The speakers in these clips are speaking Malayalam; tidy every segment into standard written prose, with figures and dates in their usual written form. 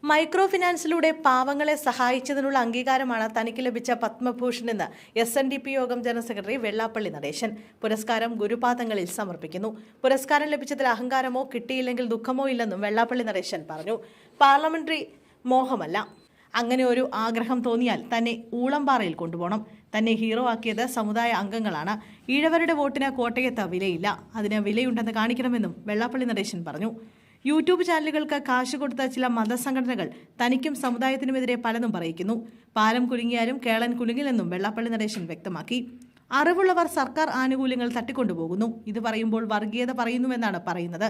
മൈക്രോ ഫിനാൻസിലൂടെ പാവങ്ങളെ സഹായിച്ചതിനുള്ള അംഗീകാരമാണ് തനിക്ക് ലഭിച്ച പത്മഭൂഷൺ എന്ന് SNDP യോഗം ജനറൽ സെക്രട്ടറി വെള്ളാപ്പള്ളി നടേശൻ. പുരസ്കാരം ഗുരുപാദങ്ങളിൽ സമർപ്പിക്കുന്നു. പുരസ്കാരം ലഭിച്ചതിൽ അഹങ്കാരമോ കിട്ടിയില്ലെങ്കിൽ ദുഃഖമോ ഇല്ലെന്നും വെള്ളാപ്പള്ളി നടേശൻ പറഞ്ഞു. പാർലമെന്ററി മോഹമല്ല. അങ്ങനെ ഒരു ആഗ്രഹം തോന്നിയാൽ തന്നെ ഊളംപാറയിൽ കൊണ്ടുപോകണം. തന്നെ ഹീറോ ആക്കിയത് സമുദായ അംഗങ്ങളാണ്. ഈഴവരുടെ വോട്ടിന് കോട്ടയത്ത് വിലയില്ല. അതിന് വിലയുണ്ടെന്ന് കാണിക്കണമെന്നും വെള്ളാപ്പള്ളി നടേശൻ പറഞ്ഞു. യൂട്യൂബ് ചാനലുകൾക്ക് കാശ് കൊടുത്ത ചില മതസംഘടനകൾ തനിക്കും സമുദായത്തിനുമെതിരെ പലതും പറയിക്കുന്നു. പാലം കുലുങ്ങിയാലും കേളൻ കുലുങ്ങില്ലെന്നും വെള്ളാപ്പള്ളി നടേശൻ വ്യക്തമാക്കി. അറിവുള്ളവർ സർക്കാർ ആനുകൂല്യങ്ങൾ തട്ടിക്കൊണ്ടുപോകുന്നു. ഇത് പറയുമ്പോൾ വർഗീയത പറയുന്നുവെന്നാണ് പറയുന്നത്.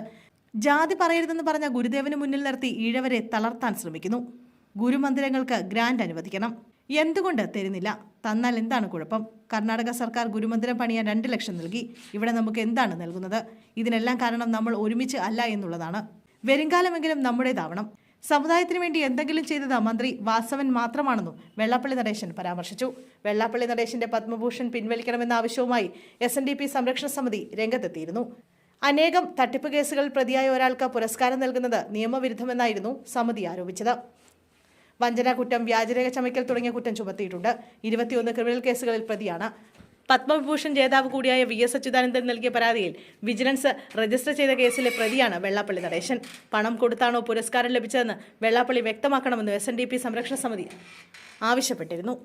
ജാതി പറയരുതെന്ന് പറഞ്ഞ ഗുരുദേവന് മുന്നിൽ നിർത്തി ഈഴവരെ തളർത്താൻ ശ്രമിക്കുന്നു. ഗുരുമന്ദിരങ്ങൾക്ക് ഗ്രാന്റ് അനുവദിക്കണം. എന്തുകൊണ്ട് തരുന്നില്ല? തന്നാൽ എന്താണ് കുഴപ്പം? കർണാടക സർക്കാർ ഗുരുമന്ദിരം പണിയാൻ 2 ലക്ഷം നൽകി. ഇവിടെ നമുക്ക് എന്താണ് നൽകുന്നത്? ഇതിനെല്ലാം കാരണം നമ്മൾ ഒരുമിച്ച് അല്ല എന്നുള്ളതാണ്. വരുംകാലമെങ്കിലും നമ്മുടേതാവണം. സമുദായത്തിന് വേണ്ടി എന്തെങ്കിലും ചെയ്തത് മന്ത്രി വാസവൻ മാത്രമാണെന്നും വെള്ളാപ്പള്ളി നടേശൻ പരാമർശിച്ചു. വെള്ളാപ്പള്ളി നടേശന്റെ പത്മഭൂഷൺ പിൻവലിക്കണമെന്ന ആവശ്യവുമായി SNDP സംരക്ഷണ സമിതി രംഗത്തെത്തിയിരുന്നു. അനേകം തട്ടിപ്പ് കേസുകളിൽ പ്രതിയായ ഒരാൾക്ക് പുരസ്കാരം നൽകുന്നത് നിയമവിരുദ്ധമെന്നായിരുന്നു സമിതി ആരോപിച്ചത്. വഞ്ചന കുറ്റം, വ്യാജരേഖ ചമയ്ക്കൽ തുടങ്ങിയ കുറ്റം ചുമത്തിയിട്ടുണ്ട്. 21 ക്രിമിനൽ കേസുകളിൽ പ്രതിയാണ്. പത്മവിഭൂഷൺ ജേതാവ് കൂടിയായ VS അച്യുതാനന്ദൻ നൽകിയ പരാതിയിൽ വിജിലൻസ് രജിസ്റ്റർ ചെയ്ത കേസിലെ പ്രതിയാണ് വെള്ളാപ്പള്ളി നടേശൻ. പണം കൊടുത്താണോ പുരസ്കാരം ലഭിച്ചതെന്ന് വെള്ളാപ്പള്ളി വ്യക്തമാക്കണമെന്ന് SNDP സംരക്ഷണ സമിതി ആവശ്യപ്പെട്ടിരുന്നു.